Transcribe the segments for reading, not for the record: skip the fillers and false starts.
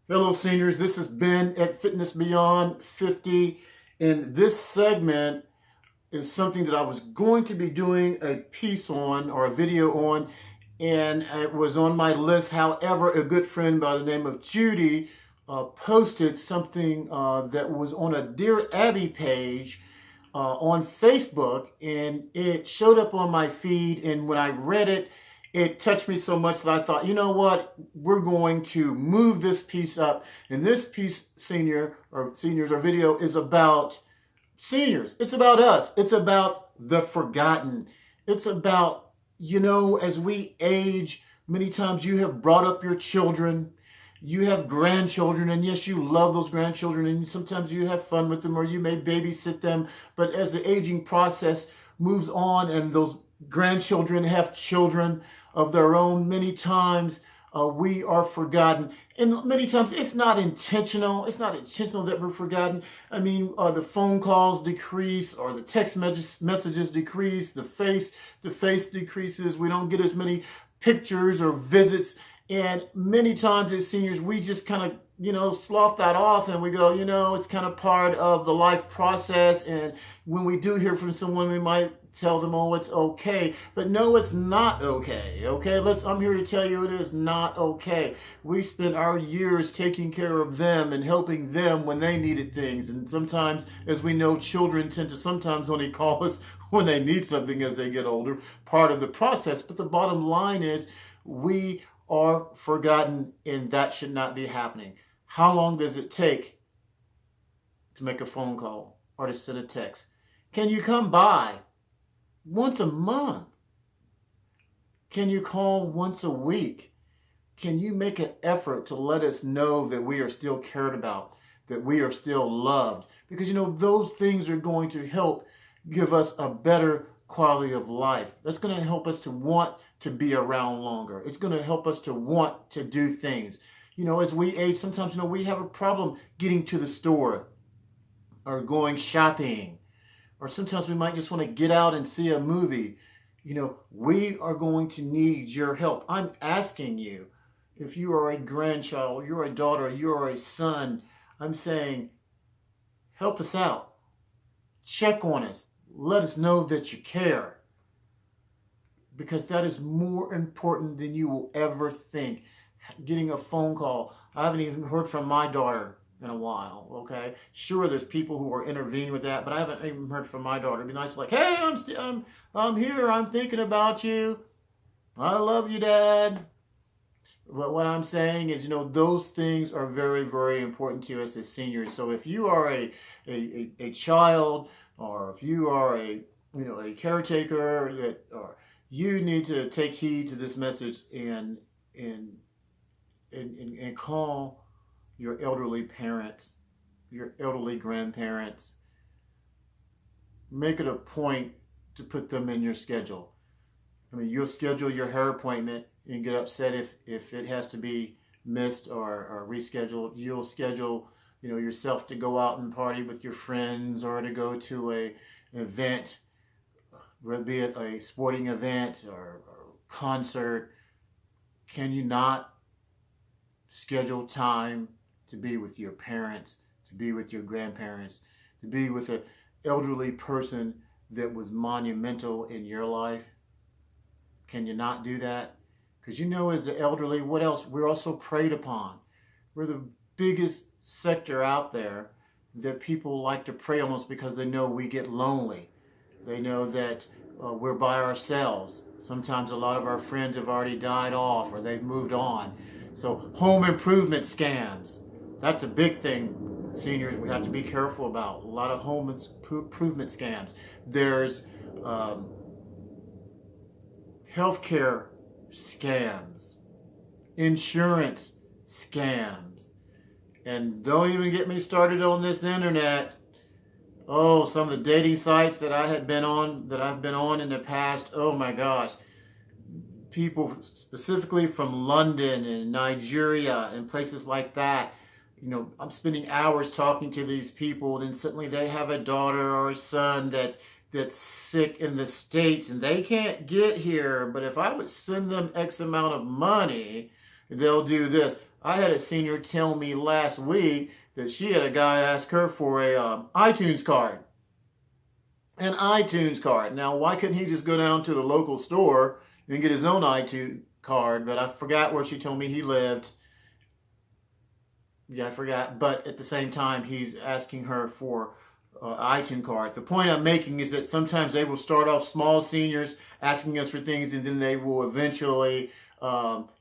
Hello, seniors. This is Ben at Fitness Beyond 50. And this segment is something that I was going to be doing a piece on or a video on, and it was on my list. However, a good friend by the name of Judy posted something that was on a Dear Abby page on Facebook, and it showed up on my feed. And when I read it, it touched me so much that I thought, you know what, we're going to move this piece up. And this piece, seniors or video, is about seniors. It's about us. It's about the forgotten. It's about, as we age, many times you have brought up your children, you have grandchildren, and yes, you love those grandchildren, and sometimes you have fun with them or you may babysit them. But as the aging process moves on and those grandchildren have children of their own, many times we are forgotten. And many times it's not intentional. It's not intentional that we're forgotten. I mean, the phone calls decrease or the text messages decrease, the face-to-face decreases. We don't get as many pictures or visits. And many times as seniors, we just kind of, slough that off and we go, it's kind of part of the life process. And when we do hear from someone, we might tell them, oh, it's okay. But no, it's not okay. Okay, I'm here to tell you it is not okay. We spent our years taking care of them and helping them when they needed things. And sometimes, as we know, children tend to sometimes only call us when they need something as they get older, part of the process. But the bottom line is we are forgotten, and that should not be happening. How long does it take to make a phone call or to send a text? Can you come by once a month? Can you call once a week? Can you make an effort to let us know that we are still cared about, that we are still loved? Because, those things are going to help give us a better quality of life. That's going to help us to want to be around longer. It's going to help us to want to do things. As we age, sometimes, we have a problem getting to the store or going shopping, or sometimes we might just want to get out and see a movie. We are going to need your help. I'm asking you, if you are a grandchild, you're a daughter, you're a son, I'm saying, help us out. Check on us. Let us know that you care. Because that is more important than you will ever think. Getting a phone call. I haven't even heard from my daughter in a while, okay? Sure, there's people who are intervening with that, but I haven't even heard from my daughter. It'd be nice, like, hey, I'm here. I'm thinking about you. I love you, Dad. But what I'm saying is, those things are very, very important to us as seniors. So if you are a child, or if you are a caretaker, or you need to take heed to this message and call your elderly parents, your elderly grandparents. Make it a point to put them in your schedule. I mean, you'll schedule your hair appointment and get upset if it has to be missed or rescheduled. You'll schedule, yourself to go out and party with your friends or to go to an event, whether be it a sporting event or concert. Can you not schedule time to be with your parents, to be with your grandparents, to be with an elderly person that was monumental in your life? Can you not do that? Because as the elderly, what else? We're also preyed upon. We're the biggest sector out there that people like to prey on us because they know we get lonely. They know that we're by ourselves. Sometimes a lot of our friends have already died off or they've moved on. So home improvement scams, that's a big thing, seniors, we have to be careful about. A lot of home improvement scams. There's healthcare scams, insurance scams, and don't even get me started on this internet. Oh, some of the dating sites that I've been on in the past. Oh my gosh. People specifically from London and Nigeria and places like that. I'm spending hours talking to these people, and suddenly they have a daughter or a son that's sick in the States and they can't get here. But if I would send them X amount of money, they'll do this. I had a senior tell me last week that she had a guy ask her for a iTunes card. An iTunes card. Now, why couldn't he just go down to the local store and get his own iTunes card? But I forgot where she told me he lived. Yeah, I forgot. But at the same time, he's asking her for iTunes cards. The point I'm making is that sometimes they will start off small, seniors asking us for things, and then they will eventually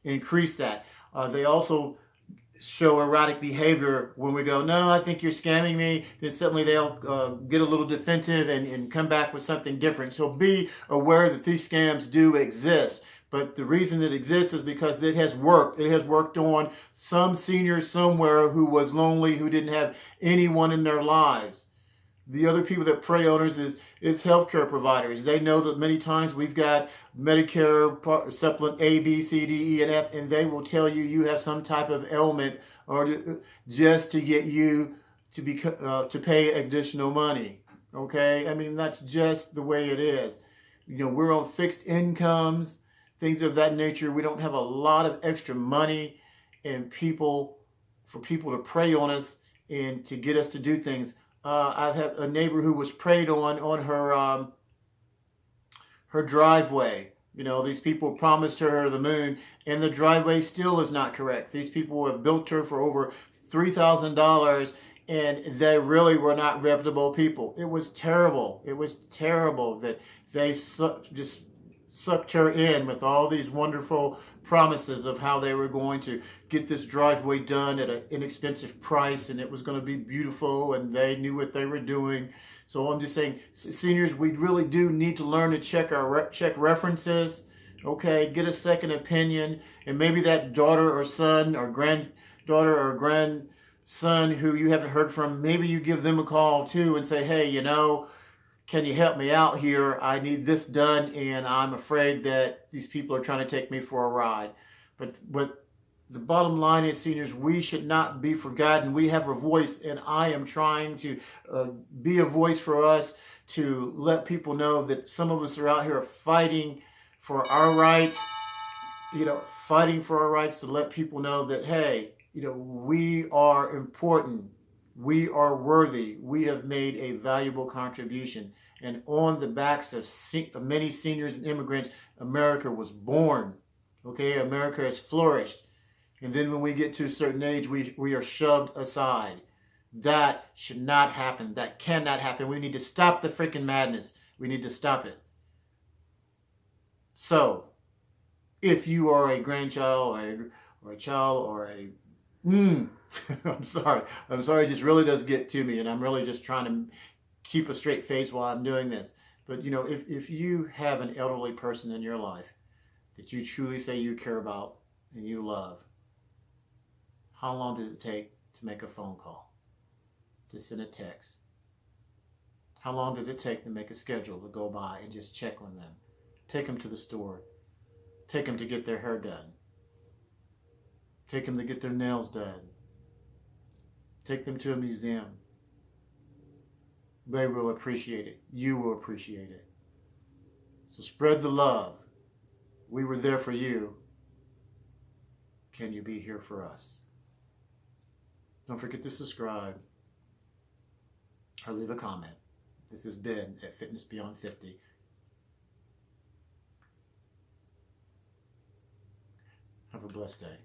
increase that. They also show erratic behavior when we go, no, I think you're scamming me. Then suddenly they'll get a little defensive and come back with something different. So be aware that these scams do exist. But the reason it exists is because it has worked. It has worked on some senior somewhere who was lonely, who didn't have anyone in their lives. The other people that prey on us is healthcare providers. They know that many times we've got Medicare supplement A, B, C, D, E, and F, and they will tell you you have some type of ailment, or just to get you to pay additional money. Okay, I mean, that's just the way it is. You know, we're on fixed incomes, things of that nature. We don't have a lot of extra money, and for people to prey on us and to get us to do things. I've had a neighbor who was preyed on her driveway. You know, these people promised her the moon, and the driveway still is not correct. These people have built her for over $3,000, and they really were not reputable people. It was terrible. It was terrible that they just sucked her in with all these wonderful promises of how they were going to get this driveway done at an inexpensive price, and it was going to be beautiful, and they knew what they were doing. So I'm just saying, seniors, we really do need to learn to check references. Okay, get a second opinion, and maybe that daughter or son or granddaughter or grandson who you haven't heard from, maybe you give them a call too and say, hey, you know, can you help me out here? I need this done, and I'm afraid that these people are trying to take me for a ride. But the bottom line is, seniors, we should not be forgotten. We have a voice, and I am trying to be a voice for us to let people know that some of us are out here fighting for our rights, you know, fighting for our rights, to let people know that, hey, you know, we are important. We are worthy. We have made a valuable contribution. And on the backs of many seniors and immigrants, America was born. Okay, America has flourished. And then when we get to a certain age, we are shoved aside. That should not happen. That cannot happen. We need to stop the freaking madness. We need to stop it. So, if you are a grandchild or a child or a I'm sorry. It just really does get to me, and I'm really just trying to keep a straight face while I'm doing this. But, you know, if you have an elderly person in your life that you truly say you care about and you love, how long does it take to make a phone call, to send a text? How long does it take to make a schedule to go by and just check on them? Take them to the store. Take them to get their hair done. Take them to get their nails done. Take them to a museum. They will appreciate it. You will appreciate it. So spread the love. We were there for you. Can you be here for us? Don't forget to subscribe or leave a comment. This has been at Fitness Beyond 50. Have a blessed day.